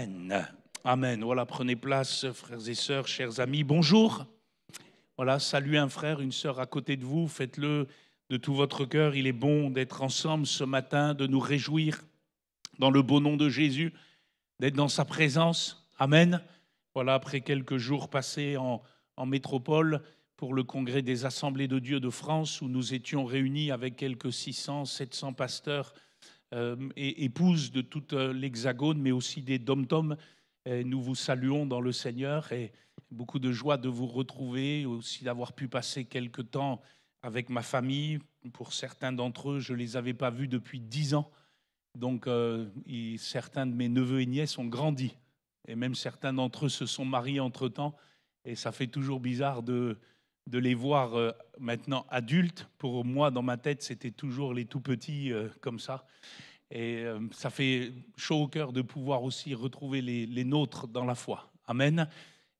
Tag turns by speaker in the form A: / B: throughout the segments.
A: Amen. Amen. Voilà, prenez place, frères et sœurs, chers amis. Bonjour. Voilà, saluez un frère, une sœur à côté de vous. Faites-le de tout votre cœur. Il est bon d'être ensemble ce matin, de nous réjouir dans le beau nom de Jésus, d'être dans sa présence. Amen. Voilà, après quelques jours passés en métropole pour le congrès des Assemblées de Dieu de France, où nous étions réunis avec quelques 600, 700 pasteurs et épouses de tout l'Hexagone, mais aussi des dom-toms. Nous vous saluons dans le Seigneur et beaucoup de joie de vous retrouver, aussi d'avoir pu passer quelques temps avec ma famille. Pour certains d'entre eux, je ne les avais pas vus depuis 10 ans. Donc, certains de mes neveux et nièces ont grandi. Et même certains d'entre eux se sont mariés entre-temps. Et ça fait toujours bizarre de les voir maintenant adultes. Pour moi, dans ma tête, c'était toujours les tout petits comme ça. Et ça fait chaud au cœur de pouvoir aussi retrouver les nôtres dans la foi. Amen.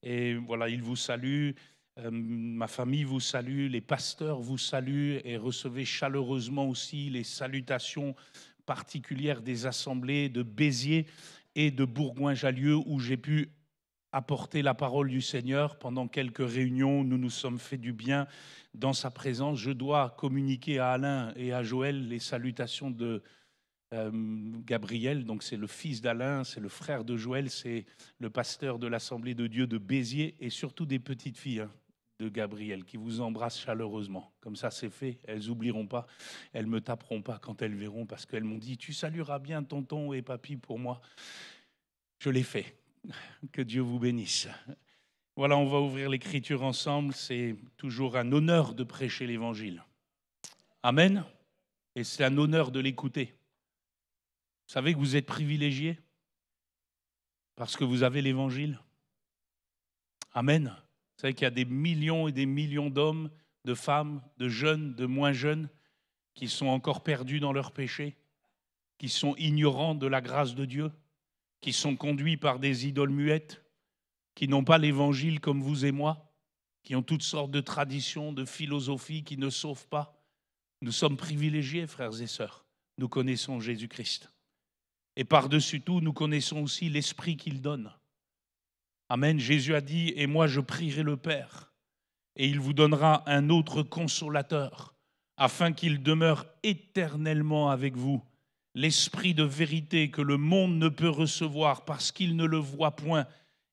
A: Et voilà, ils vous saluent. Ma famille vous salue, les pasteurs vous saluent et recevez chaleureusement aussi les salutations particulières des assemblées de Béziers et de Bourgoin-Jallieu où j'ai pu apporter la parole du Seigneur pendant quelques réunions. Nous nous sommes fait du bien dans sa présence. Je dois communiquer à Alain et à Joël les salutations de Gabriel, donc c'est le fils d'Alain, c'est le frère de Joël, c'est le pasteur de l'Assemblée de Dieu de Béziers et surtout des petites filles de Gabriel qui vous embrassent chaleureusement. Comme ça, c'est fait, elles n'oublieront pas, elles ne me taperont pas quand elles verront parce qu'elles m'ont dit « Tu salueras bien tonton et papy pour moi ». Je l'ai fait. Que Dieu vous bénisse. Voilà, on va ouvrir l'Écriture ensemble. C'est toujours un honneur de prêcher l'Évangile. Amen. Et c'est un honneur de l'écouter. Vous savez que vous êtes privilégiés parce que vous avez l'Évangile. Amen. Vous savez qu'il y a des millions et des millions d'hommes, de femmes, de jeunes, de moins jeunes qui sont encore perdus dans leurs péchés, qui sont ignorants de la grâce de Dieu, qui sont conduits par des idoles muettes, qui n'ont pas l'Évangile comme vous et moi, qui ont toutes sortes de traditions, de philosophies qui ne sauvent pas. Nous sommes privilégiés, frères et sœurs. Nous connaissons Jésus-Christ. Et par-dessus tout, nous connaissons aussi l'Esprit qu'il donne. Amen. Jésus a dit « Et moi, je prierai le Père, et il vous donnera un autre consolateur, afin qu'il demeure éternellement avec vous, l'Esprit de vérité que le monde ne peut recevoir parce qu'il ne le voit point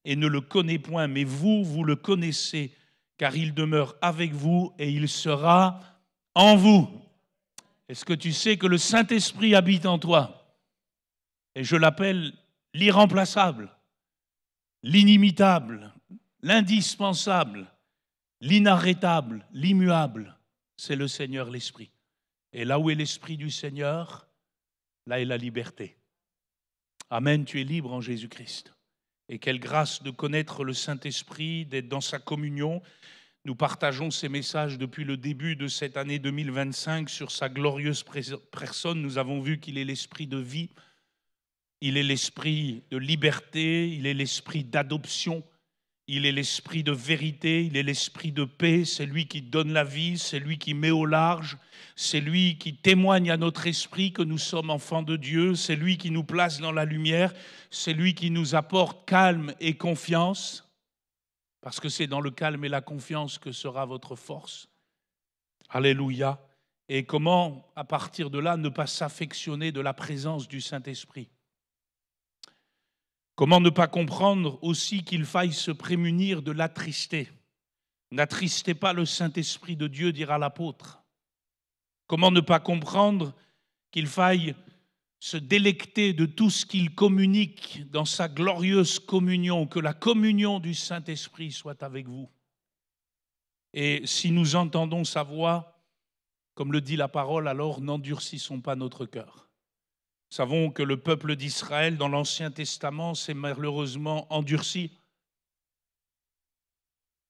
A: et ne le connaît point, mais vous, vous le connaissez, car il demeure avec vous et il sera en vous. » Est-ce que tu sais que le Saint-Esprit habite en toi ? Et je l'appelle l'irremplaçable, l'inimitable, l'indispensable, l'inarrêtable, l'immuable. C'est le Seigneur l'Esprit. Et là où est l'Esprit du Seigneur, là est la liberté. Amen, tu es libre en Jésus-Christ. Et quelle grâce de connaître le Saint-Esprit, d'être dans sa communion. Nous partageons ces messages depuis le début de cette année 2025 sur sa glorieuse personne. Nous avons vu qu'il est l'Esprit de vie. Il est l'esprit de liberté, il est l'esprit d'adoption, il est l'esprit de vérité, il est l'esprit de paix, c'est lui qui donne la vie, c'est lui qui met au large, c'est lui qui témoigne à notre esprit que nous sommes enfants de Dieu, c'est lui qui nous place dans la lumière, c'est lui qui nous apporte calme et confiance, parce que c'est dans le calme et la confiance que sera votre force. Alléluia. Et comment, à partir de là, ne pas s'affectionner de la présence du Saint-Esprit ? Comment ne pas comprendre aussi qu'il faille se prémunir de l'attrister ? N'attristez pas le Saint-Esprit de Dieu, dira l'apôtre. Comment ne pas comprendre qu'il faille se délecter de tout ce qu'il communique dans sa glorieuse communion, que la communion du Saint-Esprit soit avec vous. Et si nous entendons sa voix, comme le dit la parole, alors n'endurcissons pas notre cœur. Nous savons que le peuple d'Israël, dans l'Ancien Testament, s'est malheureusement endurci.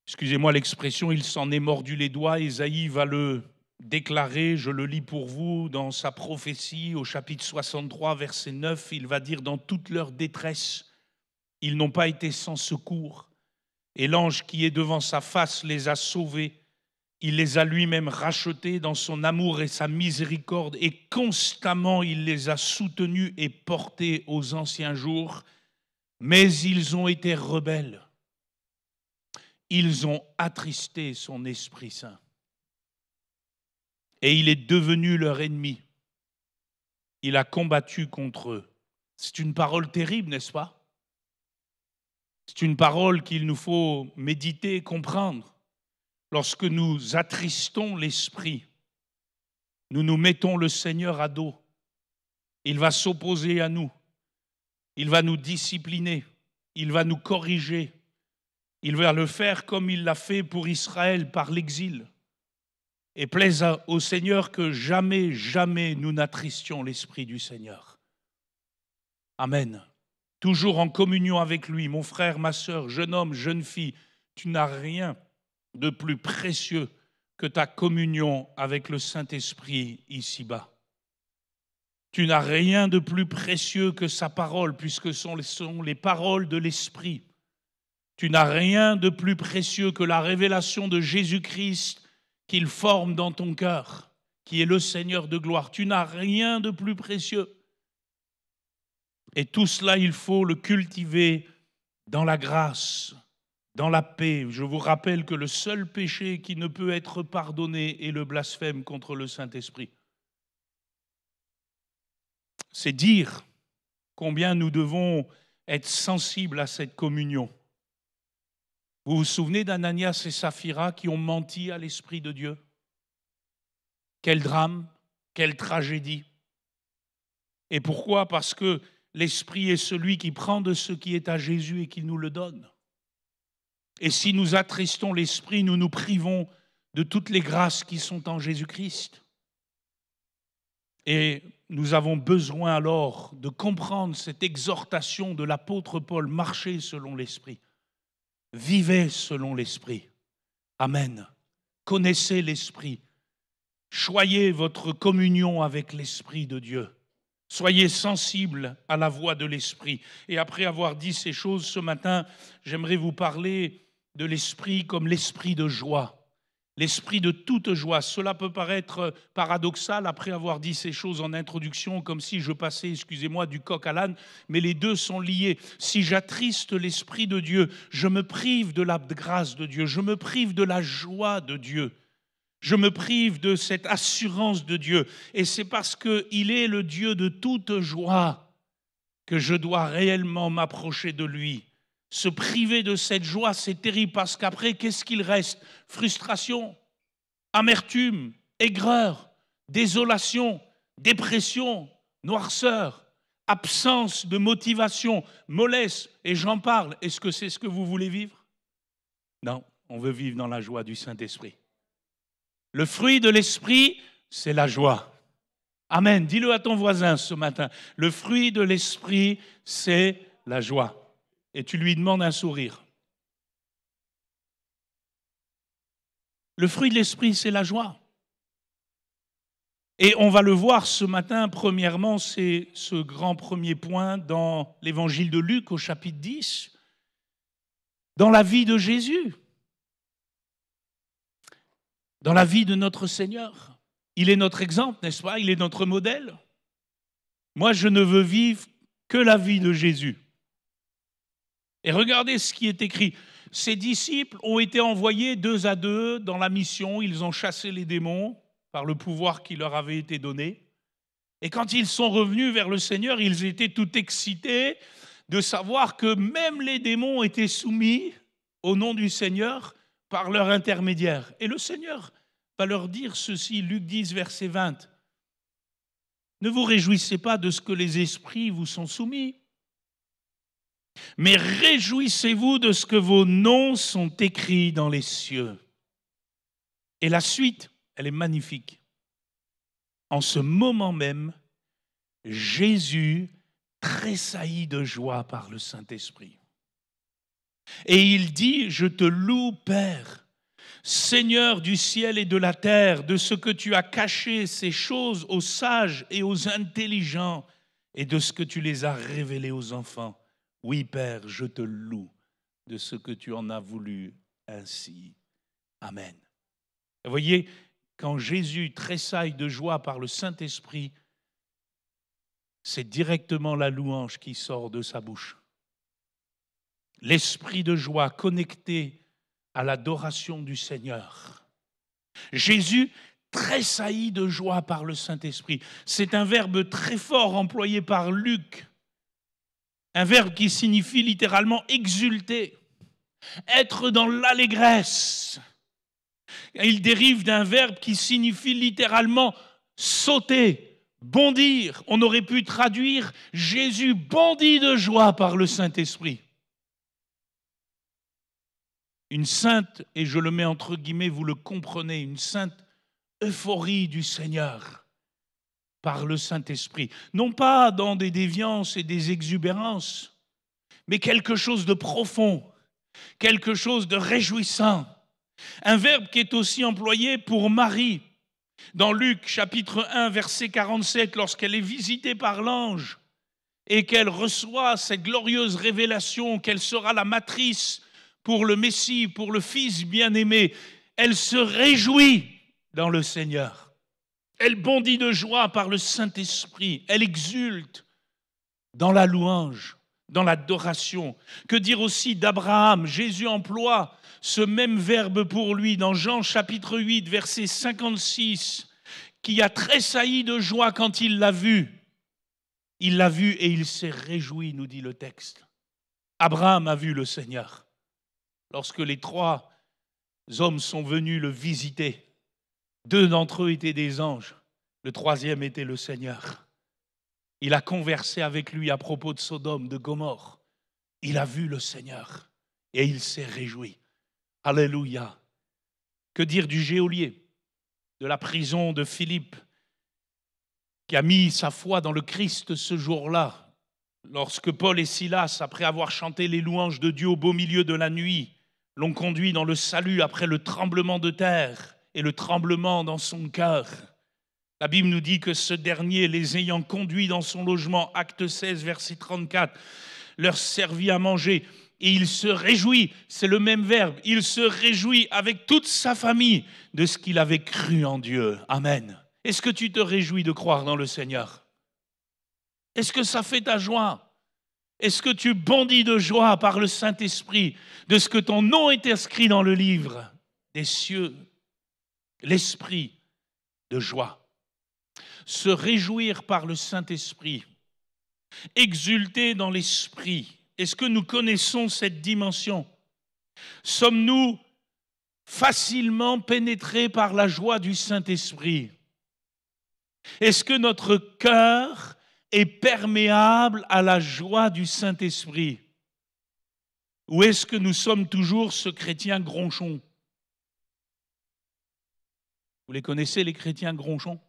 A: Excusez-moi l'expression, il s'en est mordu les doigts. Ésaïe va le déclarer, je le lis pour vous, dans sa prophétie, au chapitre 63, verset 9, il va dire « Dans toute leur détresse, ils n'ont pas été sans secours, et l'ange qui est devant sa face les a sauvés. Il les a lui-même rachetés dans son amour et sa miséricorde et constamment il les a soutenus et portés aux anciens jours. Mais ils ont été rebelles. Ils ont attristé son Esprit Saint. Et il est devenu leur ennemi. Il a combattu contre eux. C'est une parole terrible, n'est-ce pas? C'est une parole qu'il nous faut méditer, comprendre. Lorsque nous attristons l'Esprit, nous nous mettons le Seigneur à dos. Il va s'opposer à nous. Il va nous discipliner. Il va nous corriger. Il va le faire comme il l'a fait pour Israël par l'exil. Et plaise au Seigneur que jamais, jamais nous n'attristions l'Esprit du Seigneur. Amen. Toujours en communion avec lui, mon frère, ma sœur, jeune homme, jeune fille, tu n'as rien de plus précieux que ta communion avec le Saint-Esprit ici-bas. Tu n'as rien de plus précieux que sa parole, puisque ce sont les paroles de l'Esprit. Tu n'as rien de plus précieux que la révélation de Jésus-Christ qu'il forme dans ton cœur, qui est le Seigneur de gloire. Tu n'as rien de plus précieux. Et tout cela, il faut le cultiver dans la grâce, dans la paix. Je vous rappelle que le seul péché qui ne peut être pardonné est le blasphème contre le Saint-Esprit. C'est dire combien nous devons être sensibles à cette communion. Vous vous souvenez d'Ananias et Saphira qui ont menti à l'Esprit de Dieu? Quel drame, quelle tragédie. Et pourquoi? Parce que l'Esprit est celui qui prend de ce qui est à Jésus et qui nous le donne. Et si nous attristons l'Esprit, nous nous privons de toutes les grâces qui sont en Jésus-Christ. Et nous avons besoin alors de comprendre cette exhortation de l'apôtre Paul, marchez selon l'Esprit. Vivez selon l'Esprit. Amen. Connaissez l'Esprit. Choyez votre communion avec l'Esprit de Dieu. Soyez sensibles à la voix de l'Esprit. Et après avoir dit ces choses ce matin, j'aimerais vous parler de l'Esprit comme l'Esprit de joie. L'Esprit de toute joie. Cela peut paraître paradoxal après avoir dit ces choses en introduction, comme si je passais, excusez-moi, du coq à l'âne, mais les deux sont liés. Si j'attriste l'Esprit de Dieu, je me prive de la grâce de Dieu, je me prive de la joie de Dieu. Je me prive de cette assurance de Dieu. Et c'est parce qu'il est le Dieu de toute joie que je dois réellement m'approcher de lui. Se priver de cette joie, c'est terrible parce qu'après, qu'est-ce qu'il reste? Frustration, amertume, aigreur, désolation, dépression, noirceur, absence de motivation, mollesse, et j'en parle. Est-ce que c'est ce que vous voulez vivre? Non, on veut vivre dans la joie du Saint-Esprit. Le fruit de l'Esprit, c'est la joie. Amen. Dis-le à ton voisin ce matin. Le fruit de l'Esprit, c'est la joie. Et tu lui demandes un sourire. Le fruit de l'Esprit, c'est la joie. Et on va le voir ce matin, premièrement, c'est ce grand premier point dans l'évangile de Luc au chapitre 10, dans la vie de Jésus, dans la vie de notre Seigneur. Il est notre exemple, n'est-ce pas? Il est notre modèle. Moi, je ne veux vivre que la vie de Jésus. Et regardez ce qui est écrit. Ses disciples ont été envoyés 2 à 2 dans la mission. Ils ont chassé les démons par le pouvoir qui leur avait été donné. Et quand ils sont revenus vers le Seigneur, ils étaient tout excités de savoir que même les démons étaient soumis au nom du Seigneur par leur intermédiaire. Et le Seigneur va leur dire ceci, Luc 10, verset 20. Ne vous réjouissez pas de ce que les esprits vous sont soumis, mais réjouissez-vous de ce que vos noms sont écrits dans les cieux. Et la suite, elle est magnifique. En ce moment même, Jésus tressaillit de joie par le Saint-Esprit. Et il dit, je te loue, Père, Seigneur du ciel et de la terre, de ce que tu as caché ces choses aux sages et aux intelligents, et de ce que tu les as révélées aux enfants. Oui, Père, je te loue de ce que tu en as voulu ainsi. Amen. Vous voyez, quand Jésus tressaille de joie par le Saint-Esprit, c'est directement la louange qui sort de sa bouche. l'esprit de joie connecté à l'adoration du Seigneur. Jésus tressaillit de joie par le Saint-Esprit. C'est un verbe très fort employé par Luc, un verbe qui signifie littéralement exulter, être dans l'allégresse. Il dérive d'un verbe qui signifie littéralement sauter, bondir. On aurait pu traduire Jésus bondit de joie par le Saint-Esprit. Une sainte, et je le mets entre guillemets, vous le comprenez, une sainte euphorie du Seigneur par le Saint-Esprit. Non pas dans des déviances et des exubérances, mais quelque chose de profond, quelque chose de réjouissant. Un verbe qui est aussi employé pour Marie. Dans Luc chapitre 1, verset 47, lorsqu'elle est visitée par l'ange et qu'elle reçoit cette glorieuse révélation qu'elle sera la matrice pour le Messie, pour le Fils bien-aimé, elle se réjouit dans le Seigneur. Elle bondit de joie par le Saint-Esprit. Elle exulte dans la louange, dans l'adoration. Que dire aussi d'Abraham? Jésus emploie ce même verbe pour lui dans Jean chapitre 8, verset 56, qui a tressailli de joie quand il l'a vu. Il l'a vu et il s'est réjoui, nous dit le texte. Abraham a vu le Seigneur. Lorsque les 3 hommes sont venus le visiter, 2 d'entre eux étaient des anges, le 3e était le Seigneur. Il a conversé avec lui à propos de Sodome, de Gomorrhe. Il a vu le Seigneur et il s'est réjoui. Alléluia. Que dire du geôlier, de la prison de Philippe, qui a mis sa foi dans le Christ ce jour-là, lorsque Paul et Silas, après avoir chanté les louanges de Dieu au beau milieu de la nuit, l'ont conduit dans le salut après le tremblement de terre et le tremblement dans son cœur. La Bible nous dit que ce dernier, les ayant conduits dans son logement, acte 16, verset 34, leur servit à manger et il se réjouit, c'est le même verbe, il se réjouit avec toute sa famille de ce qu'il avait cru en Dieu. Amen. Est-ce que tu te réjouis de croire dans le Seigneur? Est-ce que ça fait ta joie? Est-ce que tu bondis de joie par le Saint-Esprit de ce que ton nom est inscrit dans le livre des cieux? L'esprit de joie. Se réjouir par le Saint-Esprit. Exulter dans l'esprit. Est-ce que nous connaissons cette dimension? Sommes-nous facilement pénétrés par la joie du Saint-Esprit? Est-ce que notre cœur est perméable à la joie du Saint-Esprit? Ou est-ce que nous sommes toujours ce chrétien gronchon? Vous les connaissez, les chrétiens gronchons?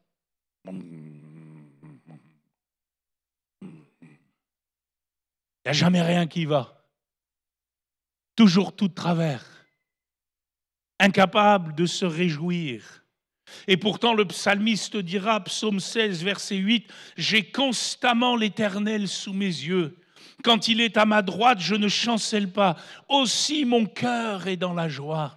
A: Il n'y a jamais rien qui va. Toujours tout de travers. Incapable de se réjouir. Et pourtant, le psalmiste dira, psaume 16, verset 8, « J'ai constamment l'Éternel sous mes yeux. Quand il est à ma droite, je ne chancelle pas. Aussi mon cœur est dans la joie.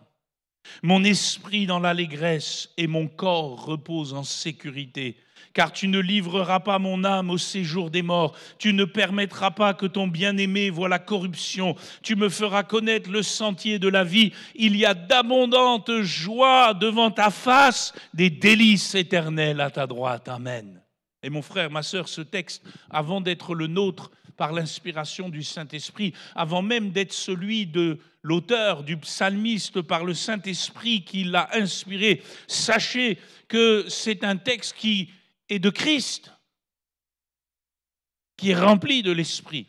A: Mon esprit dans l'allégresse et mon corps repose en sécurité. Car tu ne livreras pas mon âme au séjour des morts. Tu ne permettras pas que ton bien-aimé voie la corruption. Tu me feras connaître le sentier de la vie. Il y a d'abondantes joies devant ta face, des délices éternelles à ta droite. » Amen. Et mon frère, ma sœur, ce texte, avant d'être le nôtre par l'inspiration du Saint-Esprit, avant même d'être celui de l'auteur, du psalmiste par le Saint-Esprit qui l'a inspiré, sachez que c'est un texte qui est de Christ, qui est rempli de l'Esprit.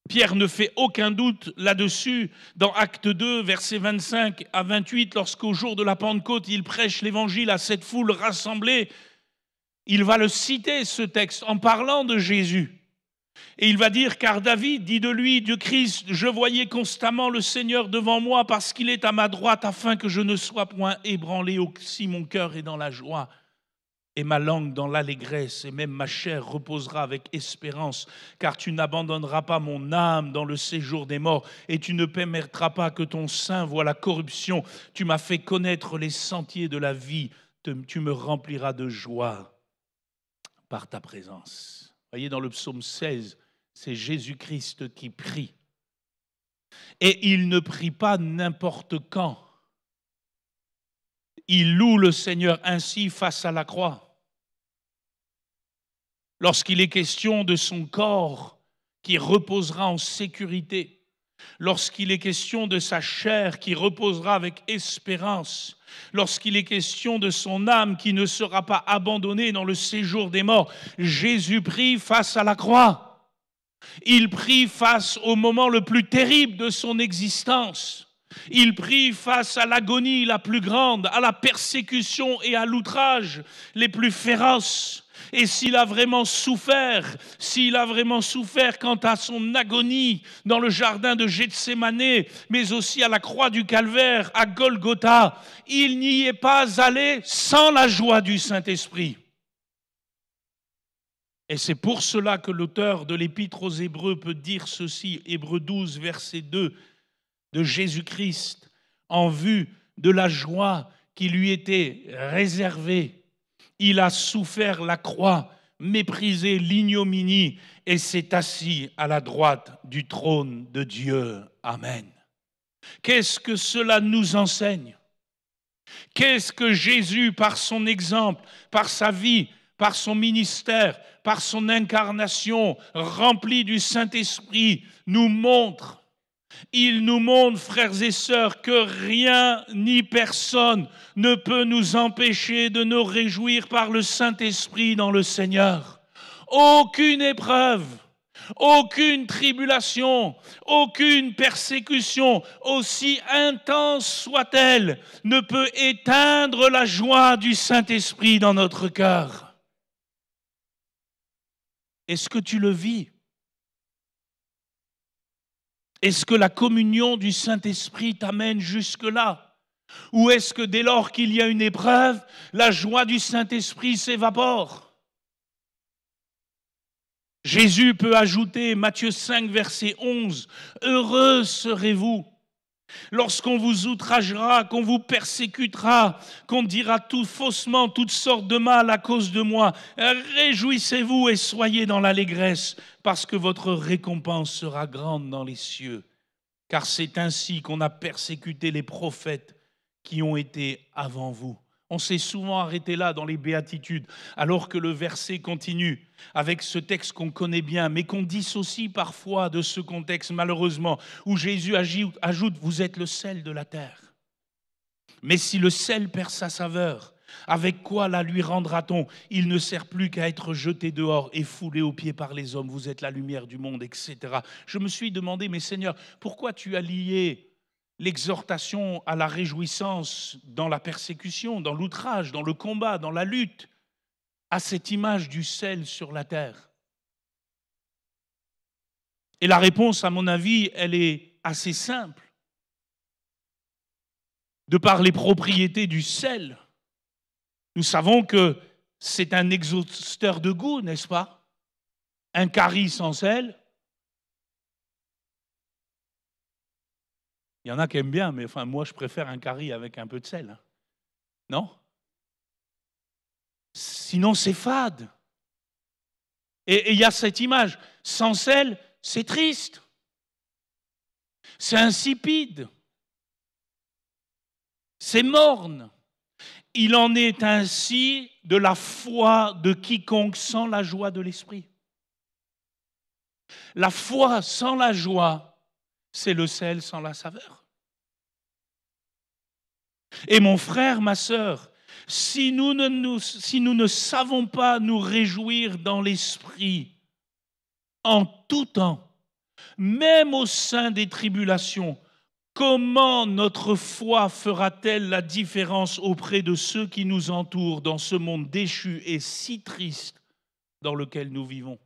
A: Pierre ne fait aucun doute là-dessus dans Acte 2, versets 25 à 28, lorsqu'au jour de la Pentecôte, il prêche l'Évangile à cette foule rassemblée. Il va le citer, ce texte, en parlant de Jésus. Et il va dire, car David dit de lui, du Christ, je voyais constamment le Seigneur devant moi parce qu'il est à ma droite afin que je ne sois point ébranlé, aussi mon cœur est dans la joie et ma langue dans l'allégresse et même ma chair reposera avec espérance, car tu n'abandonneras pas mon âme dans le séjour des morts et tu ne permettras pas que ton sein voie la corruption. Tu m'as fait connaître les sentiers de la vie, tu me rempliras de joie par ta présence. Voyez, dans le psaume 16, c'est Jésus-Christ qui prie Et il ne prie pas n'importe quand. Il loue le Seigneur ainsi face à la croix. Lorsqu'il est question de son corps qui reposera en sécurité, lorsqu'il est question de sa chair qui reposera avec espérance, lorsqu'il est question de son âme qui ne sera pas abandonnée dans le séjour des morts, Jésus prie face à la croix. Il prie face au moment le plus terrible de son existence. Il prie face à l'agonie la plus grande, à la persécution et à l'outrage les plus féroces. Et s'il a vraiment souffert quant à son agonie dans le jardin de Gethsémane, mais aussi à la croix du Calvaire, à Golgotha, il n'y est pas allé sans la joie du Saint-Esprit. Et c'est pour cela que l'auteur de l'Épître aux Hébreux peut dire ceci, Hébreux 12, verset 2, de Jésus-Christ, en vue de la joie qui lui était réservée. Il a souffert la croix, méprisé l'ignominie et s'est assis à la droite du trône de Dieu. Amen. Qu'est-ce que cela nous enseigne? Qu'est-ce que Jésus, par son exemple, par sa vie, par son ministère, par son incarnation, rempli du Saint-Esprit, nous montre? Il nous montre, frères et sœurs, que rien ni personne ne peut nous empêcher de nous réjouir par le Saint-Esprit dans le Seigneur. Aucune épreuve, aucune tribulation, aucune persécution, aussi intense soit-elle, ne peut éteindre la joie du Saint-Esprit dans notre cœur. Est-ce que tu le vis ? Est-ce que la communion du Saint-Esprit t'amène jusque-là? Ou est-ce que dès lors qu'il y a une épreuve, la joie du Saint-Esprit s'évapore? Jésus peut ajouter, Matthieu 5, verset 11, « Heureux serez-vous lorsqu'on vous outragera, qu'on vous persécutera, qu'on dira tout faussement toutes sortes de mal à cause de moi. Réjouissez-vous et soyez dans l'allégresse, parce que votre récompense sera grande dans les cieux. Car c'est ainsi qu'on a persécuté les prophètes qui ont été avant vous. » On s'est souvent arrêté là dans les béatitudes, alors que le verset continue avec ce texte qu'on connaît bien, mais qu'on dissocie parfois de ce contexte, malheureusement, où Jésus ajoute « Vous êtes le sel de la terre. Mais si le sel perd sa saveur, avec quoi la lui rendra-t-on? Il ne sert plus qu'à être jeté dehors et foulé aux pieds par les hommes. Vous êtes la lumière du monde, etc. » Je me suis demandé, mais Seigneur, pourquoi tu as lié l'exhortation à la réjouissance dans la persécution, dans l'outrage, dans le combat, dans la lutte, à cette image du sel sur la terre? Et la réponse, à mon avis, elle est assez simple. De par les propriétés du sel, nous savons que c'est un exhausteur de goût, n'est-ce pas? Un curry sans sel. Il y en a qui aiment bien, mais enfin, moi, je préfère un curry avec un peu de sel. Non? Sinon, c'est fade. Et il y a cette image. Sans sel, c'est triste. C'est insipide. C'est morne. Il en est ainsi de la foi de quiconque sans la joie de l'esprit. La foi sans la joie, c'est le sel sans la saveur. Et mon frère, ma sœur, si nous ne savons pas nous réjouir dans l'esprit en tout temps, même au sein des tribulations, comment notre foi fera-t-elle la différence auprès de ceux qui nous entourent dans ce monde déchu et si triste dans lequel nous vivons?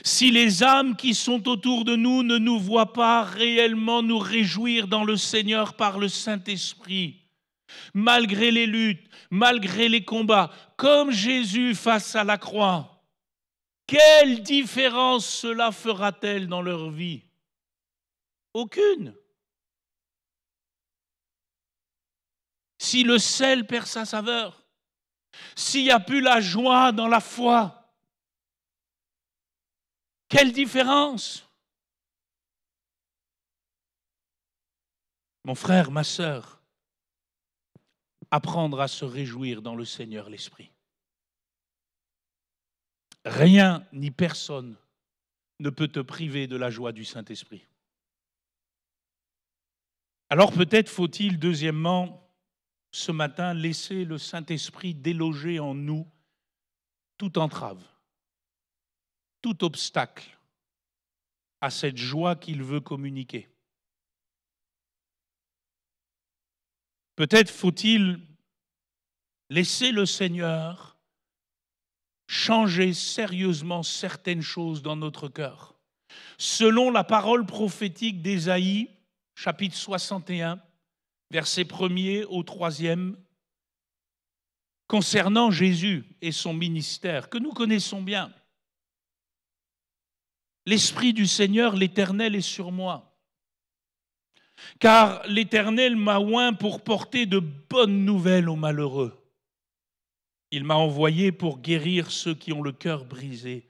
A: Si les âmes qui sont autour de nous ne nous voient pas réellement nous réjouir dans le Seigneur par le Saint-Esprit, malgré les luttes, malgré les combats, comme Jésus face à la croix, quelle différence cela fera-t-elle dans leur vie? Aucune. Si le sel perd sa saveur, s'il n'y a plus la joie dans la foi, quelle différence? Mon frère, ma sœur, apprendre à se réjouir dans le Seigneur l'Esprit. Rien ni personne ne peut te priver de la joie du Saint-Esprit. Alors peut-être faut-il, deuxièmement, ce matin, laisser le Saint-Esprit déloger en nous toute entrave, tout obstacle à cette joie qu'il veut communiquer. Peut-être faut-il laisser le Seigneur changer sérieusement certaines choses dans notre cœur. Selon la parole prophétique d'Ésaïe, chapitre 61, versets 1er au 3e, concernant Jésus et son ministère, que nous connaissons bien. L'Esprit du Seigneur, l'Éternel, est sur moi. Car l'Éternel m'a oint pour porter de bonnes nouvelles aux malheureux. Il m'a envoyé pour guérir ceux qui ont le cœur brisé,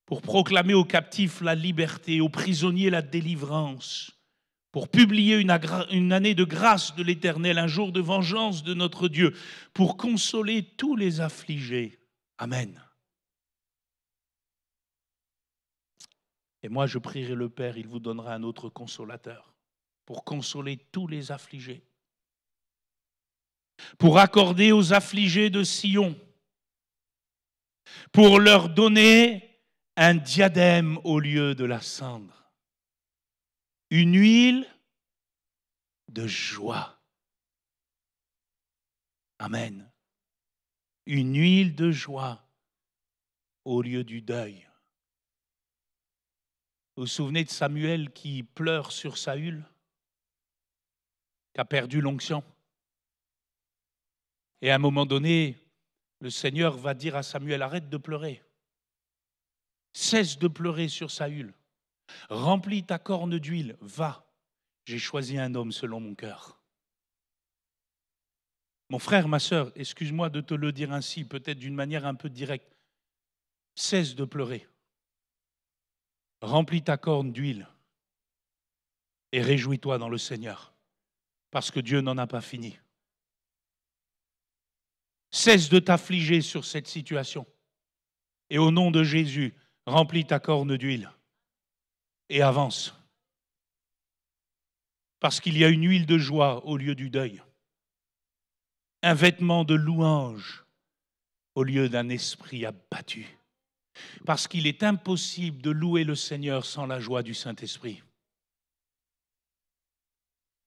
A: pour proclamer aux captifs la liberté, aux prisonniers la délivrance, pour publier une année de grâce de l'Éternel, un jour de vengeance de notre Dieu, pour consoler tous les affligés. Amen. Et moi, je prierai le Père, il vous donnera un autre consolateur, pour consoler tous les affligés, pour accorder aux affligés de Sion, pour leur donner un diadème au lieu de la cendre, une huile de joie. Amen. Une huile de joie au lieu du deuil. Vous vous souvenez de Samuel qui pleure sur Saül, qui a perdu l'onction? Et à un moment donné, le Seigneur va dire à Samuel, arrête de pleurer. Cesse de pleurer sur Saül. Remplis ta corne d'huile, va. J'ai choisi un homme selon mon cœur. Mon frère, ma sœur, excuse-moi de te le dire ainsi, peut-être d'une manière un peu directe. Cesse de pleurer. Remplis ta corne d'huile et réjouis-toi dans le Seigneur, parce que Dieu n'en a pas fini. Cesse de t'affliger sur cette situation. Et au nom de Jésus, remplis ta corne d'huile et avance. Parce qu'il y a une huile de joie au lieu du deuil. Un vêtement de louange au lieu d'un esprit abattu. Parce qu'il est impossible de louer le Seigneur sans la joie du Saint-Esprit.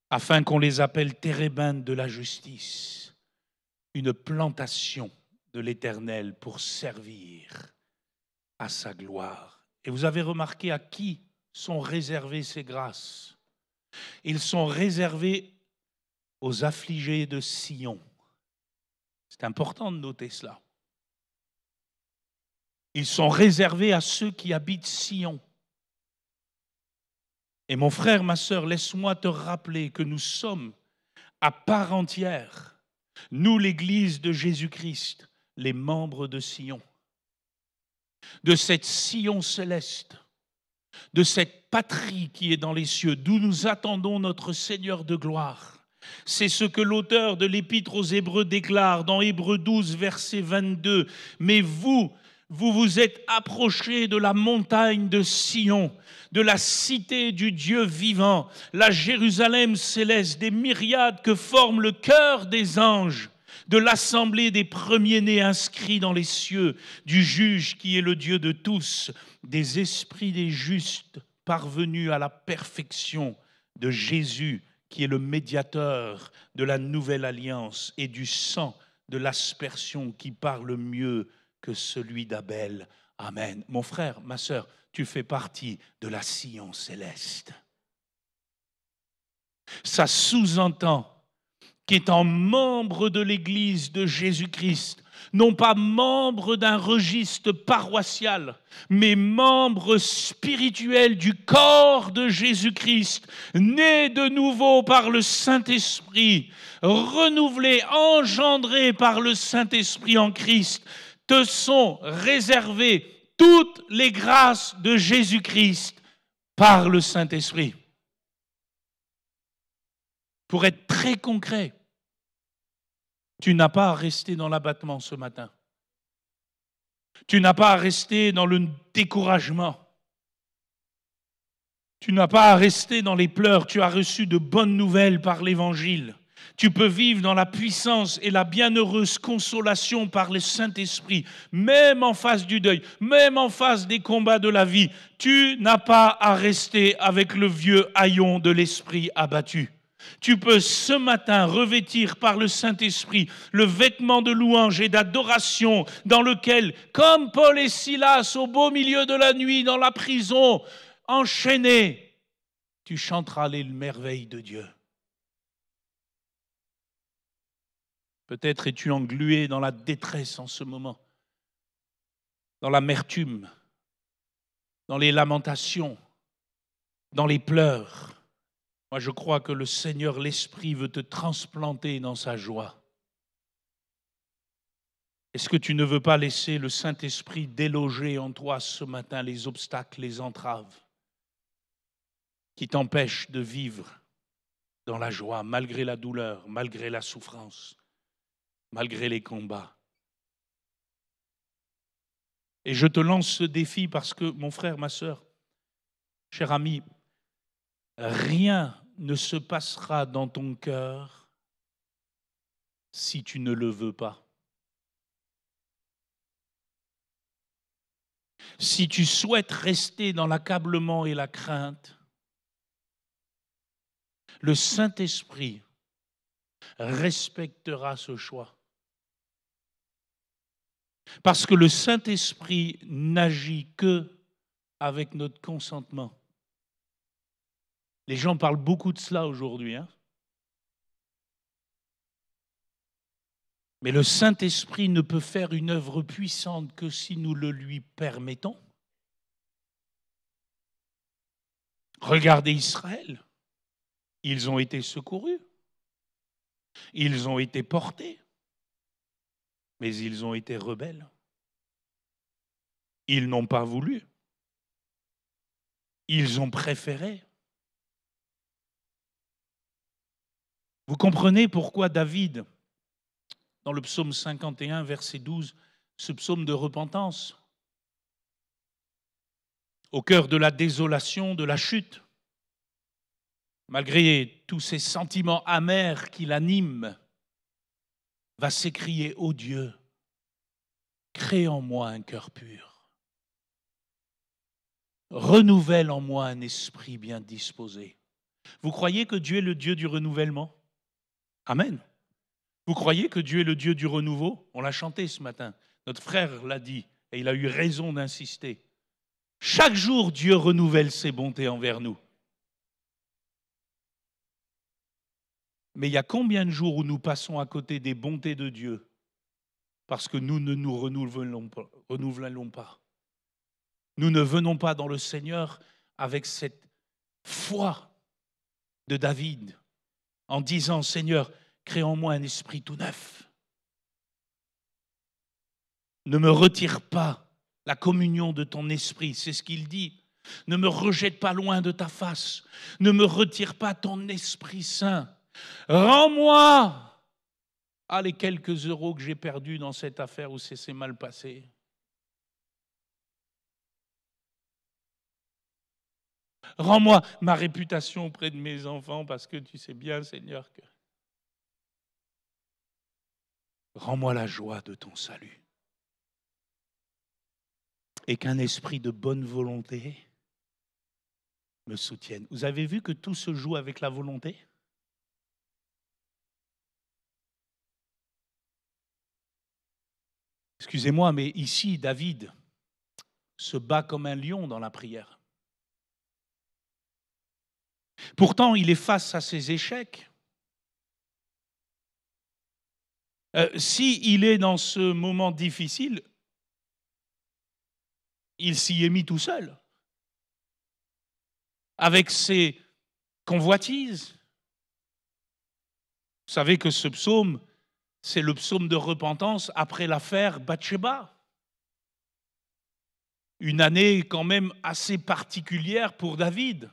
A: Afin qu'on les appelle térébintes de la justice, une plantation de l'Éternel pour servir à sa gloire. Et vous avez remarqué à qui sont réservées ces grâces? Ils sont réservés aux affligés de Sion. C'est important de noter cela. Ils sont réservés à ceux qui habitent Sion. Et mon frère, ma sœur, laisse-moi te rappeler que nous sommes à part entière, nous l'Église de Jésus-Christ, les membres de Sion, de cette Sion céleste, de cette patrie qui est dans les cieux, d'où nous attendons notre Seigneur de gloire. C'est ce que l'auteur de l'Épître aux Hébreux déclare dans Hébreux 12, verset 22. Mais vous vous êtes approchés de la montagne de Sion, de la cité du Dieu vivant, la Jérusalem céleste, des myriades que forme le chœur des anges, de l'assemblée des premiers-nés inscrits dans les cieux, du juge qui est le Dieu de tous, des esprits des justes parvenus à la perfection, de Jésus qui est le médiateur de la nouvelle alliance, et du sang de l'aspersion qui parle mieux que celui d'Abel. Amen. Mon frère, ma sœur, tu fais partie de la Sion céleste. Ça sous-entend qu'étant membre de l'Église de Jésus-Christ, non pas membre d'un registre paroissial, mais membre spirituel du corps de Jésus-Christ, né de nouveau par le Saint-Esprit, renouvelé, engendré par le Saint-Esprit en Christ, te sont réservées toutes les grâces de Jésus-Christ par le Saint-Esprit. Pour être très concret, tu n'as pas à rester dans l'abattement ce matin. Tu n'as pas à rester dans le découragement. Tu n'as pas à rester dans les pleurs. Tu as reçu de bonnes nouvelles par l'Évangile. Tu peux vivre dans la puissance et la bienheureuse consolation par le Saint-Esprit, même en face du deuil, même en face des combats de la vie. Tu n'as pas à rester avec le vieux haillon de l'esprit abattu. Tu peux ce matin revêtir par le Saint-Esprit le vêtement de louange et d'adoration dans lequel, comme Paul et Silas au beau milieu de la nuit dans la prison, enchaînés, tu chanteras les merveilles de Dieu. Peut-être es-tu englué dans la détresse en ce moment, dans l'amertume, dans les lamentations, dans les pleurs. Moi, je crois que le Seigneur, l'Esprit, veut te transplanter dans sa joie. Est-ce que tu ne veux pas laisser le Saint-Esprit déloger en toi ce matin les obstacles, les entraves qui t'empêchent de vivre dans la joie, malgré la douleur, malgré la souffrance, malgré les combats? Et je te lance ce défi parce que, mon frère, ma sœur, cher ami, rien ne se passera dans ton cœur si tu ne le veux pas. Si tu souhaites rester dans l'accablement et la crainte, le Saint-Esprit respectera ce choix. Parce que le Saint-Esprit n'agit que avec notre consentement. Les gens parlent beaucoup de cela aujourd'hui, hein? Mais le Saint-Esprit ne peut faire une œuvre puissante que si nous le lui permettons. Regardez Israël. Ils ont été secourus. Ils ont été portés. Mais ils ont été rebelles. Ils n'ont pas voulu. Ils ont préféré. Vous comprenez pourquoi David, dans le psaume 51, verset 12, ce psaume de repentance, au cœur de la désolation, de la chute, malgré tous ces sentiments amers qui l'animent, va s'écrier: ô Dieu, crée en moi un cœur pur, renouvelle en moi un esprit bien disposé. Vous croyez que Dieu est le Dieu du renouvellement? Amen. Vous croyez que Dieu est le Dieu du renouveau? On l'a chanté ce matin. Notre frère l'a dit et il a eu raison d'insister. Chaque jour, Dieu renouvelle ses bontés envers nous. Mais il y a combien de jours où nous passons à côté des bontés de Dieu parce que nous ne nous renouvelons pas. Nous ne venons pas dans le Seigneur avec cette foi de David en disant: Seigneur, crée en moi un esprit tout neuf. Ne me retire pas la communion de ton esprit, c'est ce qu'il dit. Ne me rejette pas loin de ta face. Ne me retire pas ton Esprit Saint. Rends-moi les quelques euros que j'ai perdus dans cette affaire où c'est mal passé. Rends-moi ma réputation auprès de mes enfants parce que tu sais bien, Seigneur, que... Rends-moi la joie de ton salut. Et qu'un esprit de bonne volonté me soutienne. Vous avez vu que tout se joue avec la volonté? Excusez-moi, mais ici, David se bat comme un lion dans la prière. Pourtant, il est face à ses échecs. S'il est dans ce moment difficile, il s'y est mis tout seul, avec ses convoitises. Vous savez que ce psaume, c'est le psaume de repentance après l'affaire Bathsheba. Une année quand même assez particulière pour David.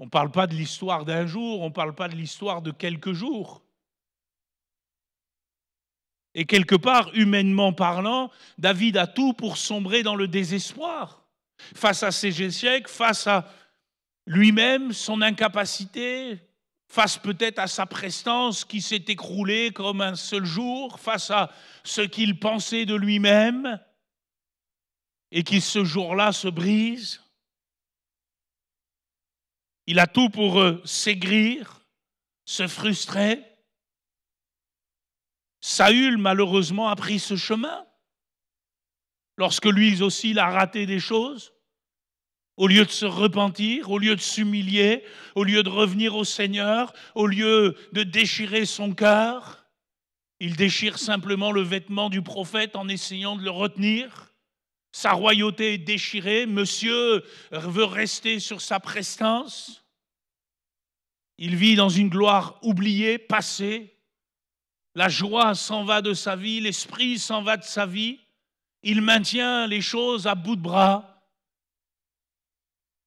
A: On ne parle pas de l'histoire d'un jour, on ne parle pas de l'histoire de quelques jours. Et quelque part, humainement parlant, David a tout pour sombrer dans le désespoir. Face à ses échecs, face à lui-même, son incapacité, face peut-être à sa prestance qui s'est écroulée comme un seul jour, face à ce qu'il pensait de lui-même et qui ce jour-là se brise. Il a tout pour s'aigrir, se frustrer. Saül, malheureusement, a pris ce chemin. Lorsque lui aussi, il a raté des choses, au lieu de se repentir, au lieu de s'humilier, au lieu de revenir au Seigneur, au lieu de déchirer son cœur, il déchire simplement le vêtement du prophète en essayant de le retenir. Sa royauté est déchirée, monsieur veut rester sur sa prestance. Il vit dans une gloire oubliée, passée. La joie s'en va de sa vie, l'esprit s'en va de sa vie. Il maintient les choses à bout de bras.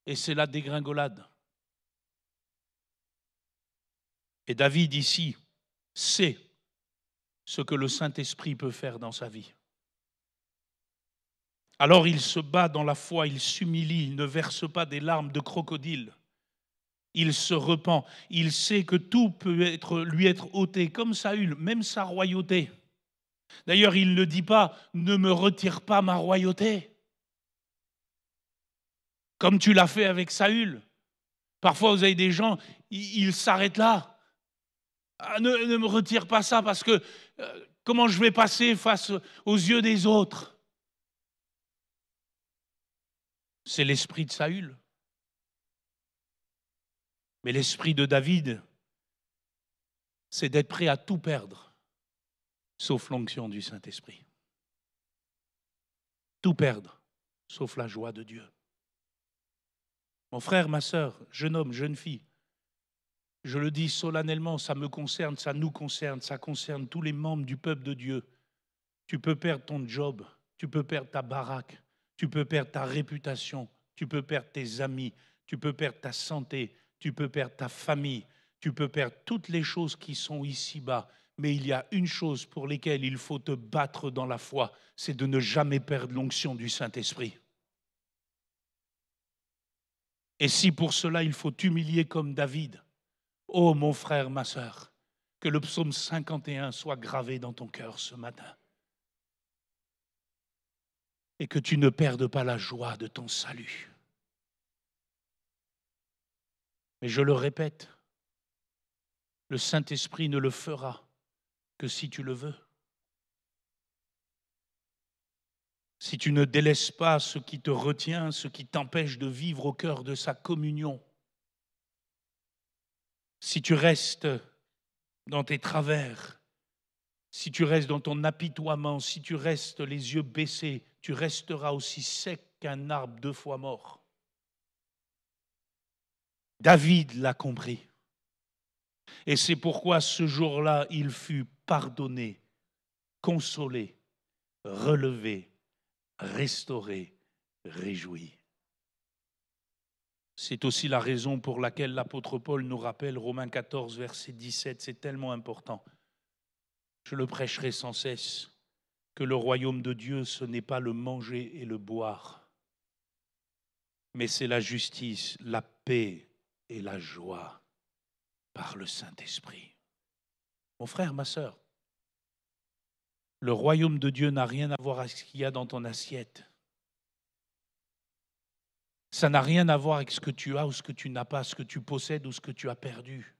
A: Et c'est la dégringolade. Et David ici sait ce que le Saint-Esprit peut faire dans sa vie. Alors il se bat dans la foi, il s'humilie, il ne verse pas des larmes de crocodile. Il se repent, il sait que tout peut lui être ôté, comme Saül, même sa royauté. D'ailleurs, il ne dit pas « ne me retire pas ma royauté », comme tu l'as fait avec Saül. Parfois, vous avez des gens, ils s'arrêtent là. Ah, ne me retire pas ça parce que comment je vais passer face aux yeux des autres? C'est l'esprit de Saül. Mais l'esprit de David, c'est d'être prêt à tout perdre, sauf l'onction du Saint-Esprit. Tout perdre, sauf la joie de Dieu. Mon frère, ma sœur, jeune homme, jeune fille, je le dis solennellement, ça me concerne, ça nous concerne, ça concerne tous les membres du peuple de Dieu. Tu peux perdre ton job, tu peux perdre ta baraque, tu peux perdre ta réputation, tu peux perdre tes amis, tu peux perdre ta santé, tu peux perdre ta famille, tu peux perdre toutes les choses qui sont ici-bas. Mais il y a une chose pour laquelle il faut te battre dans la foi, c'est de ne jamais perdre l'onction du Saint-Esprit. Et si pour cela il faut t'humilier comme David, oh mon frère, ma sœur, que le psaume 51 soit gravé dans ton cœur ce matin. Et que tu ne perdes pas la joie de ton salut. Mais je le répète, le Saint-Esprit ne le fera que si tu le veux. Si tu ne délaisses pas ce qui te retient, ce qui t'empêche de vivre au cœur de sa communion, si tu restes dans tes travers, si tu restes dans ton apitoiement, si tu restes les yeux baissés, tu resteras aussi sec qu'un arbre 2 fois mort. David l'a compris. Et c'est pourquoi ce jour-là, il fut pardonné, consolé, relevé, restauré, réjoui. C'est aussi la raison pour laquelle l'apôtre Paul nous rappelle Romains 14, verset 17, c'est tellement important. Je le prêcherai sans cesse, que le royaume de Dieu, ce n'est pas le manger et le boire, mais c'est la justice, la paix et la joie par le Saint-Esprit. Mon frère, ma sœur, le royaume de Dieu n'a rien à voir avec ce qu'il y a dans ton assiette. Ça n'a rien à voir avec ce que tu as ou ce que tu n'as pas, ce que tu possèdes ou ce que tu as perdu.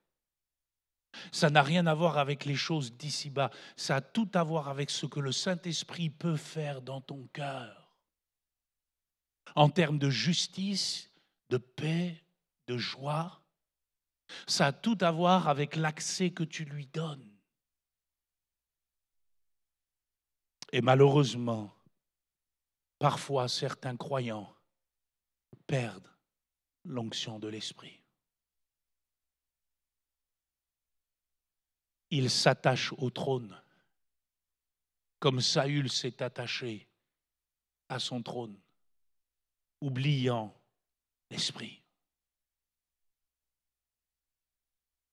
A: Ça n'a rien à voir avec les choses d'ici-bas. Ça a tout à voir avec ce que le Saint-Esprit peut faire dans ton cœur. En termes de justice, de paix, de joie. Ça a tout à voir avec l'accès que tu lui donnes. Et malheureusement, parfois certains croyants perdent l'onction de l'Esprit. Ils s'attachent au trône, comme Saül s'est attaché à son trône, oubliant l'Esprit.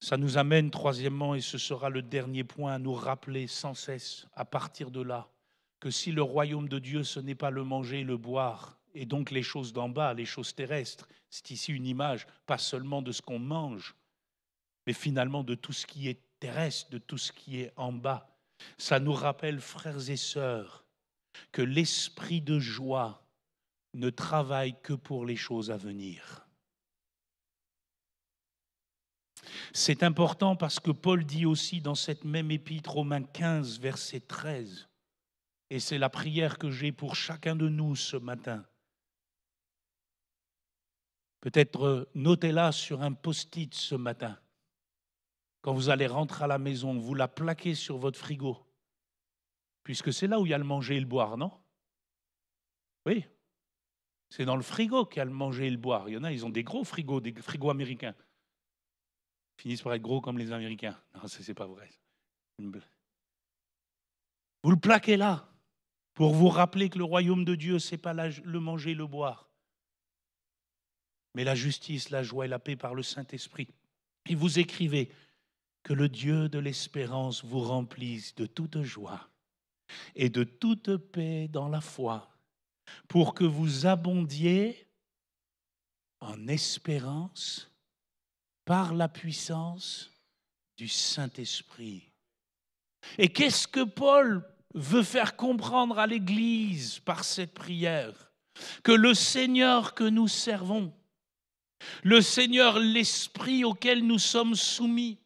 A: Ça nous amène, troisièmement, et ce sera le dernier point, à nous rappeler sans cesse, à partir de là, que si le royaume de Dieu, ce n'est pas le manger et le boire, et donc les choses d'en bas, les choses terrestres, c'est ici une image, pas seulement de ce qu'on mange, mais finalement de tout ce qui est terrestre, de tout ce qui est en bas. Ça nous rappelle, frères et sœurs, que l'esprit de joie ne travaille que pour les choses à venir. C'est important parce que Paul dit aussi dans cette même épître, Romains 15, verset 13, et c'est la prière que j'ai pour chacun de nous ce matin. Peut-être notez-la sur un post-it ce matin. Quand vous allez rentrer à la maison, vous la plaquez sur votre frigo, puisque c'est là où il y a le manger et le boire, non? Oui, c'est dans le frigo qu'il y a le manger et le boire. Il y en a, ils ont des gros frigos, des frigos américains. Ils finissent par être gros comme les Américains. Non, ça, c'est pas vrai. Vous le plaquez là, pour vous rappeler que le royaume de Dieu, ce n'est pas le manger et le boire, mais la justice, la joie et la paix par le Saint-Esprit. Et vous écrivez que le Dieu de l'espérance vous remplisse de toute joie et de toute paix dans la foi, pour que vous abondiez en espérance par la puissance du Saint-Esprit. Et qu'est-ce que Paul veut faire comprendre à l'Église par cette prière? Que le Seigneur que nous servons, le Seigneur, l'Esprit auquel nous sommes soumis,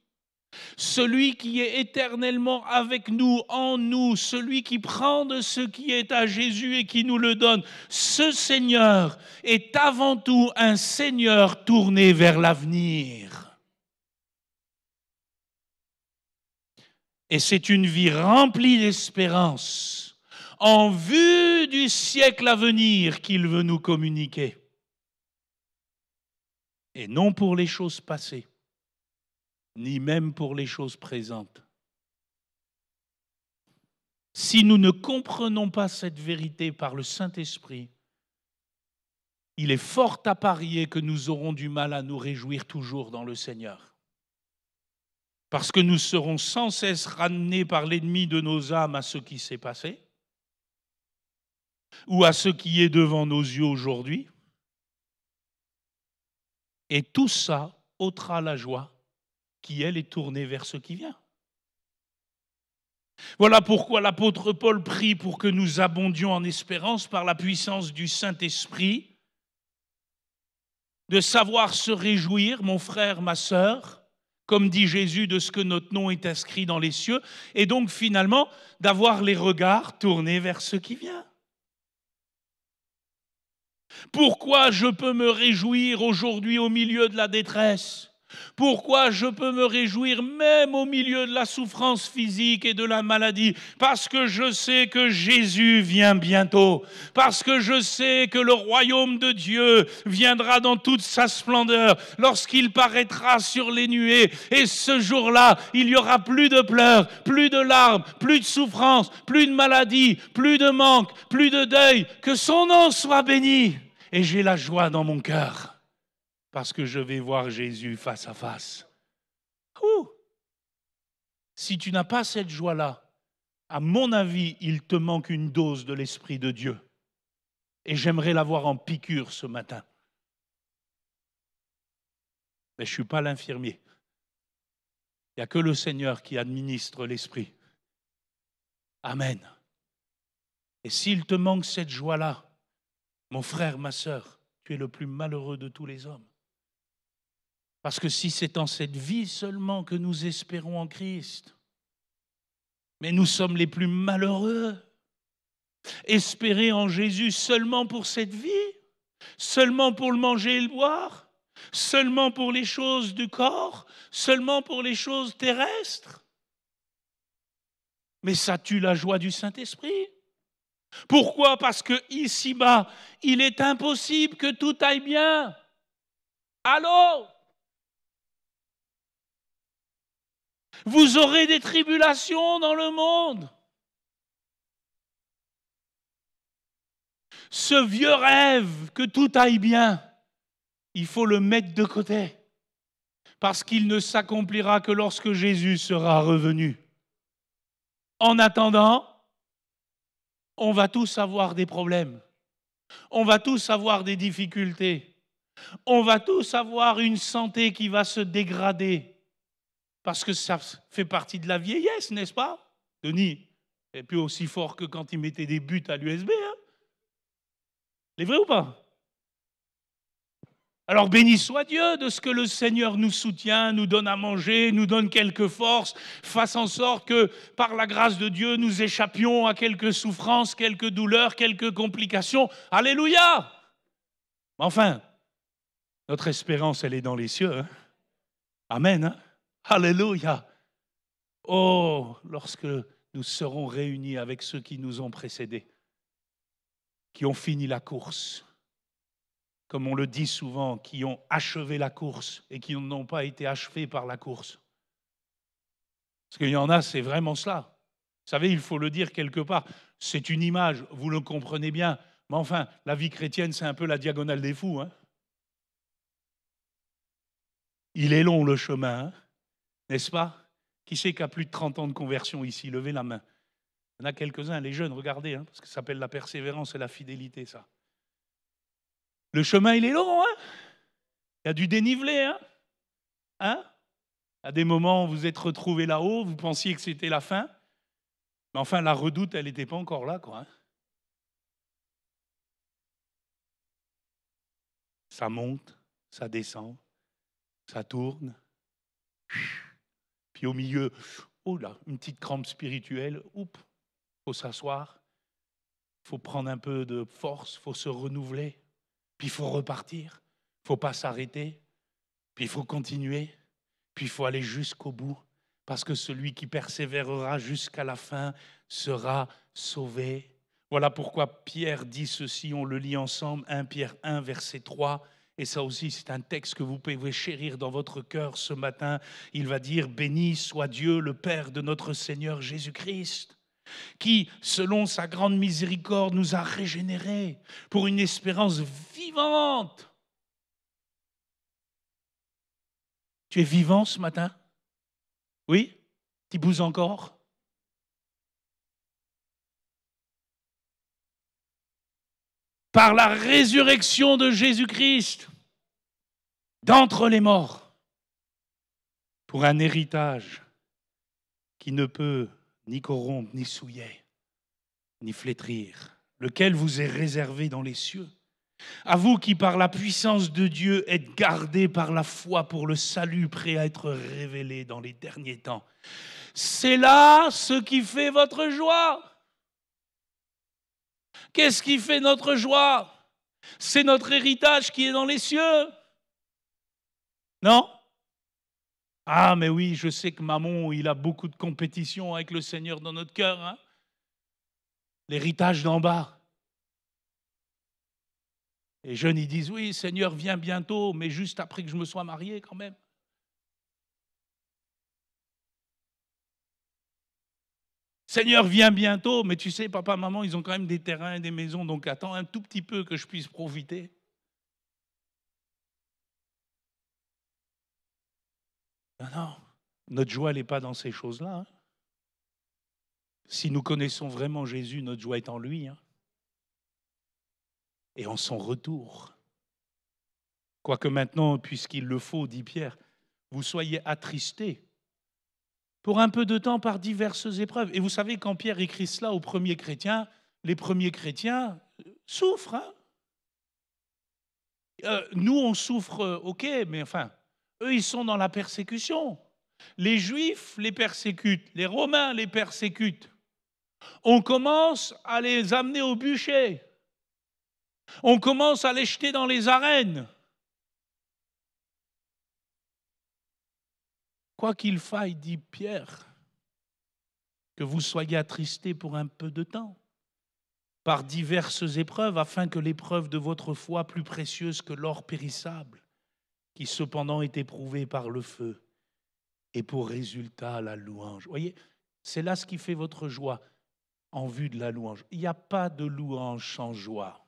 A: celui qui est éternellement avec nous, en nous, celui qui prend de ce qui est à Jésus et qui nous le donne, ce Seigneur est avant tout un Seigneur tourné vers l'avenir. Et c'est une vie remplie d'espérance en vue du siècle à venir qu'il veut nous communiquer. Et non pour les choses passées, ni même pour les choses présentes. Si nous ne comprenons pas cette vérité par le Saint-Esprit, il est fort à parier que nous aurons du mal à nous réjouir toujours dans le Seigneur. Parce que nous serons sans cesse ramenés par l'ennemi de nos âmes à ce qui s'est passé, ou à ce qui est devant nos yeux aujourd'hui. Et tout ça ôtera la joie qui, elle, est tournée vers ce qui vient. Voilà pourquoi l'apôtre Paul prie pour que nous abondions en espérance par la puissance du Saint-Esprit, de savoir se réjouir, mon frère, ma sœur, comme dit Jésus, de ce que notre nom est inscrit dans les cieux, et donc finalement d'avoir les regards tournés vers ce qui vient. Pourquoi je peux me réjouir aujourd'hui au milieu de la détresse? Pourquoi je peux me réjouir même au milieu de la souffrance physique et de la maladie? Parce que je sais que Jésus vient bientôt. Parce que je sais que le royaume de Dieu viendra dans toute sa splendeur lorsqu'il paraîtra sur les nuées. Et ce jour-là, il n'y aura plus de pleurs, plus de larmes, plus de souffrance, plus de maladie, plus de manque, plus de deuil. Que son nom soit béni. Et j'ai la joie dans mon cœur. Parce que je vais voir Jésus face à face. Si tu n'as pas cette joie-là, à mon avis, il te manque une dose de l'Esprit de Dieu. Et j'aimerais l'avoir en piqûre ce matin. Mais je ne suis pas l'infirmier. Il n'y a que le Seigneur qui administre l'Esprit. Amen. Et s'il te manque cette joie-là, mon frère, ma sœur, tu es le plus malheureux de tous les hommes. Parce que si c'est en cette vie seulement que nous espérons en Christ, mais nous sommes les plus malheureux. Espérer en Jésus seulement pour cette vie, seulement pour le manger et le boire, seulement pour les choses du corps, seulement pour les choses terrestres. Mais ça tue la joie du Saint-Esprit. Pourquoi? Parce que ici-bas, il est impossible que tout aille bien. Allô? Vous aurez des tribulations dans le monde. Ce vieux rêve que tout aille bien, il faut le mettre de côté. parce qu'il ne s'accomplira que lorsque Jésus sera revenu. En attendant, on va tous avoir des problèmes, on va tous avoir des difficultés, on va tous avoir une santé qui va se dégrader, parce que ça fait partie de la vieillesse, n'est-ce pas? Denis n'est plus aussi fort que quand il mettait des buts à l'USB. Hein? C'est vrai ou pas? Alors béni soit Dieu de ce que le Seigneur nous soutient, nous donne à manger, nous donne quelques forces, fasse en sorte que par la grâce de Dieu, nous échappions à quelques souffrances, quelques douleurs, quelques complications. Alléluia! Enfin, notre espérance, elle est dans les cieux. Hein? Amen. Hein? Alléluia! Oh, lorsque nous serons réunis avec ceux qui nous ont précédés, qui ont fini la course, comme on le dit souvent, qui ont achevé la course et qui n'ont pas été achevés par la course. Parce qu'il y en a, c'est vraiment cela. Vous savez, il faut le dire quelque part. C'est une image, vous le comprenez bien. Mais enfin, la vie chrétienne, c'est un peu la diagonale des fous. Hein. Il est long le chemin, hein, n'est-ce pas? Qui c'est qui a plus de 30 ans de conversion ici? Levez la main. Il y en a quelques-uns, les jeunes, regardez, hein, parce que ça s'appelle la persévérance et la fidélité, ça. Le chemin, il est long, hein? Il y a du dénivelé, hein? Hein? À des moments, vous êtes retrouvés là-haut, vous pensiez que c'était la fin, mais enfin, la redoute, elle n'était pas encore là, quoi. Hein? Ça monte, ça descend, ça tourne. Puis au milieu, oh là, une petite crampe spirituelle, oups, faut s'asseoir, faut prendre un peu de force, faut se renouveler, puis il faut repartir, faut pas s'arrêter, puis il faut continuer, puis il faut aller jusqu'au bout, parce que celui qui persévérera jusqu'à la fin sera sauvé. Voilà pourquoi Pierre dit ceci, on le lit ensemble, 1 Pierre 1, verset 3, et ça aussi c'est un texte que vous pouvez chérir dans votre cœur ce matin. Il va dire, béni soit Dieu, le Père de notre Seigneur Jésus-Christ, qui, selon sa grande miséricorde, nous a régénérés pour une espérance vivante. Tu es vivant ce matin? Oui? Tu bouges encore? Par la résurrection de Jésus-Christ d'entre les morts, pour un héritage qui ne peut ni corrompre, ni souiller, ni flétrir, lequel vous est réservé dans les cieux. À vous qui, par la puissance de Dieu, êtes gardés par la foi pour le salut prêt à être révélé dans les derniers temps. C'est là ce qui fait votre joie. Qu'est-ce qui fait notre joie? C'est notre héritage qui est dans les cieux. Non? Ah, mais oui, je sais que Mammon, il a beaucoup de compétition avec le Seigneur dans notre cœur. Hein? L'héritage d'en bas. Les jeunes, ils disent, oui, Seigneur, viens bientôt, mais juste après que je me sois marié quand même. Seigneur, viens bientôt, mais tu sais, papa, maman, ils ont quand même des terrains et des maisons, donc attends un tout petit peu que je puisse profiter. Non, non, notre joie, elle n'est pas dans ces choses-là. Hein. Si nous connaissons vraiment Jésus, notre joie est en lui. Hein. Et en son retour. Quoique maintenant, puisqu'il le faut, dit Pierre, vous soyez attristés pour un peu de temps par diverses épreuves. Et vous savez, quand Pierre écrit cela aux premiers chrétiens, les premiers chrétiens souffrent. Hein. Nous, on souffre, ok, mais enfin, eux, ils sont dans la persécution. Les Juifs les persécutent, les Romains les persécutent. On commence à les amener au bûcher. On commence à les jeter dans les arènes. Quoi qu'il faille, dit Pierre, que vous soyez attristés pour un peu de temps, par diverses épreuves, afin que l'épreuve de votre foi, plus précieuse que l'or périssable, qui cependant est éprouvé par le feu, ait pour résultat la louange. Vous voyez, c'est là ce qui fait votre joie, en vue de la louange. Il n'y a pas de louange sans joie.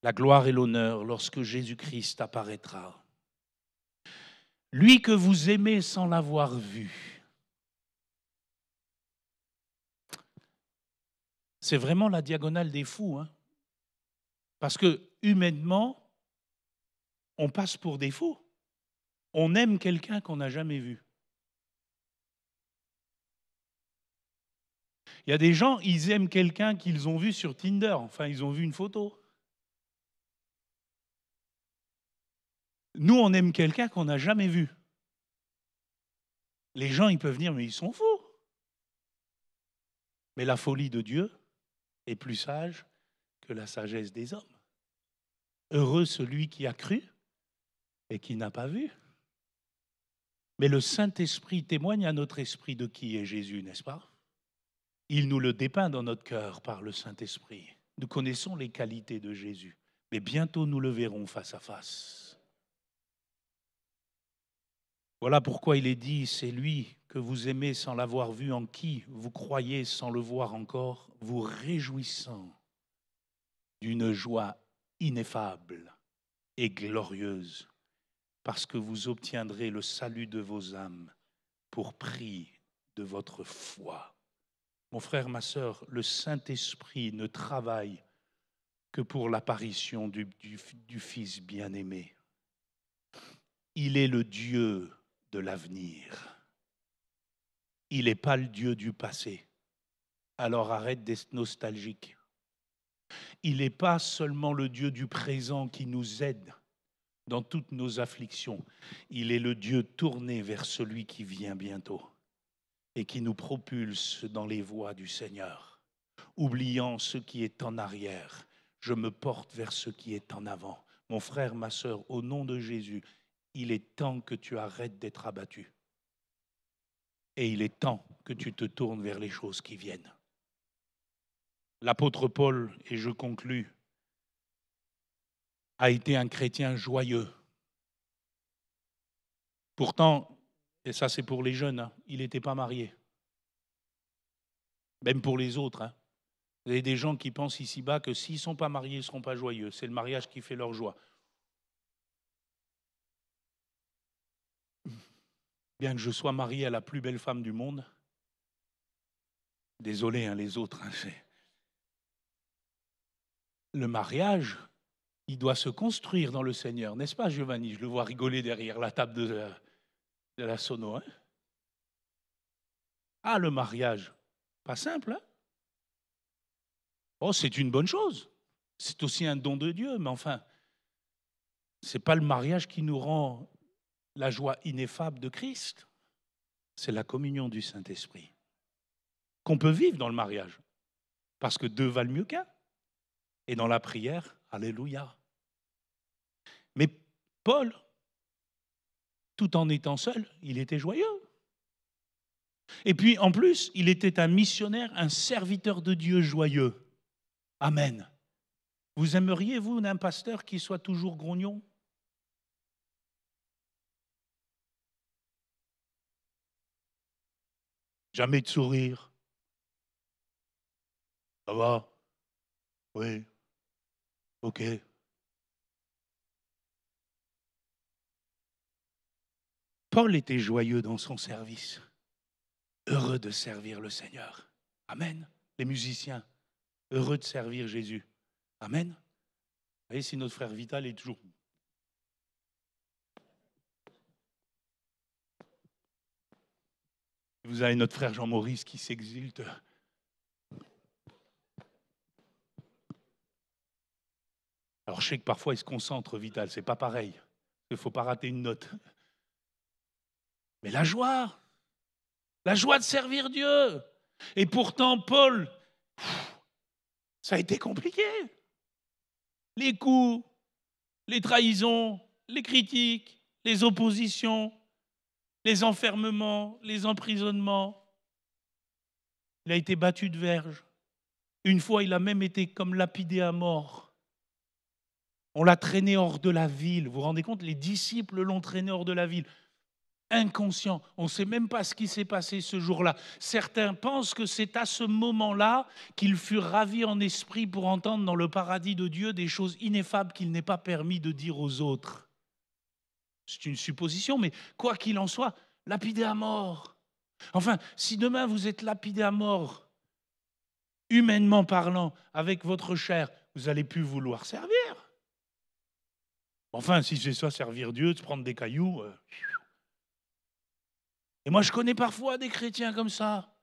A: la gloire et l'honneur lorsque Jésus-Christ apparaîtra. Lui que vous aimez sans l'avoir vu. C'est vraiment la diagonale des fous, hein? Parce que humainement, on passe pour des fous. On aime quelqu'un qu'on n'a jamais vu. Il y a des gens, ils aiment quelqu'un qu'ils ont vu sur Tinder. Enfin, ils ont vu une photo. Nous, on aime quelqu'un qu'on n'a jamais vu. Les gens, ils peuvent dire, mais ils sont fous. Mais la folie de Dieu est plus sage que la sagesse des hommes. Heureux celui qui a cru et qui n'a pas vu. Mais le Saint-Esprit témoigne à notre esprit de qui est Jésus, n'est-ce pas? Il nous le dépeint dans notre cœur par le Saint-Esprit. Nous connaissons les qualités de Jésus, mais bientôt nous le verrons face à face. Voilà pourquoi il est dit, c'est lui que vous aimez sans l'avoir vu, en qui vous croyez sans le voir encore, vous réjouissant d'une joie ineffable et glorieuse, parce que vous obtiendrez le salut de vos âmes pour prix de votre foi. Mon frère, ma sœur, le Saint-Esprit ne travaille que pour l'apparition du Fils bien-aimé. Il est le Dieu de l'avenir. Il n'est pas le Dieu du passé. Alors arrête d'être nostalgique. Il n'est pas seulement le Dieu du présent qui nous aide dans toutes nos afflictions. Il est le Dieu tourné vers celui qui vient bientôt et qui nous propulse dans les voies du Seigneur. Oubliant ce qui est en arrière, je me porte vers ce qui est en avant. Mon frère, ma sœur, au nom de Jésus, il est temps que tu arrêtes d'être abattu. Et il est temps que tu te tournes vers les choses qui viennent. L'apôtre Paul, et je conclus, a été un chrétien joyeux. Pourtant, et ça c'est pour les jeunes, hein, il n'était pas marié. Même pour les autres. Hein. Vous avez des gens qui pensent ici-bas que s'ils ne sont pas mariés, ils ne seront pas joyeux. C'est le mariage qui fait leur joie. Bien que je sois marié à la plus belle femme du monde, désolé hein, les autres, hein, le mariage, il doit se construire dans le Seigneur, n'est-ce pas Giovanni? Je le vois rigoler derrière la table de la sono. Hein. Ah, le mariage, pas simple. Hein. Oh, c'est une bonne chose. C'est aussi un don de Dieu, mais enfin, ce n'est pas le mariage qui nous rend la joie ineffable de Christ. C'est la communion du Saint-Esprit qu'on peut vivre dans le mariage, parce que deux valent mieux qu'un. Et dans la prière, alléluia. Mais Paul, tout en étant seul, il était joyeux. Et puis, en plus, il était un missionnaire, un serviteur de Dieu joyeux. Amen. Vous aimeriez, vous, un pasteur qui soit toujours grognon? Jamais de sourire. Ça va? Oui. Ok. Paul était joyeux dans son service. Heureux de servir le Seigneur. Amen. Les musiciens, heureux de servir Jésus. Amen. Vous voyez, si notre frère Vital est toujours... Vous avez notre frère Jean-Maurice qui s'exulte. Alors je sais que parfois il se concentre, Vital, c'est pas pareil. Il ne faut pas rater une note. Mais la joie de servir Dieu. Et pourtant, Paul, ça a été compliqué. Les coups, les trahisons, les critiques, les oppositions, les enfermements, les emprisonnements. Il a été battu de verge. Une fois, il a même été comme lapidé à mort. On l'a traîné hors de la ville. Vous vous rendez compte? Les disciples l'ont traîné hors de la ville. inconscient. On ne sait même pas ce qui s'est passé ce jour-là. Certains pensent que c'est à ce moment-là qu'ils furent ravis en esprit pour entendre dans le paradis de Dieu des choses ineffables qu'il n'est pas permis de dire aux autres. C'est une supposition, mais quoi qu'il en soit, lapidé à mort. Enfin, si demain vous êtes lapidé à mort, humainement parlant, avec votre chair, vous allez plus vouloir servir. Enfin, si c'est ça, servir Dieu, de prendre des cailloux. Et moi, je connais parfois des chrétiens comme ça.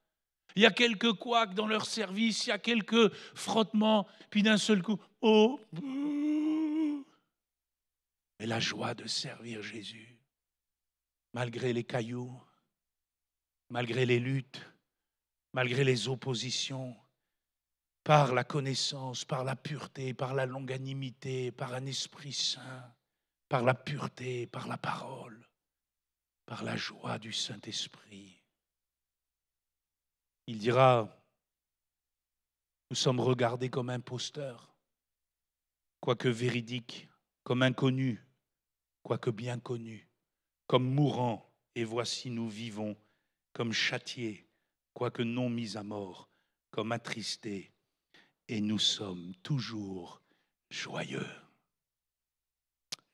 A: Il y a quelques couacs dans leur service, il y a quelques frottements, puis d'un seul coup, oh, et la joie de servir Jésus, malgré les cailloux, malgré les luttes, malgré les oppositions, par la connaissance, par la pureté, par la longanimité, par un esprit saint, par la pureté, par la parole, par la joie du Saint-Esprit. Il dira, nous sommes regardés comme imposteurs, quoique véridiques, comme inconnus, quoique bien connus, comme mourants, et voici nous vivons, comme châtiés, quoique non mis à mort, comme attristés, et nous sommes toujours joyeux.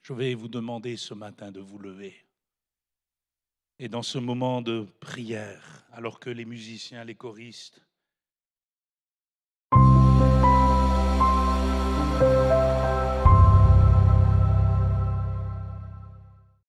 A: Je vais vous demander ce matin de vous lever. Et dans ce moment de prière, alors que les musiciens, les choristes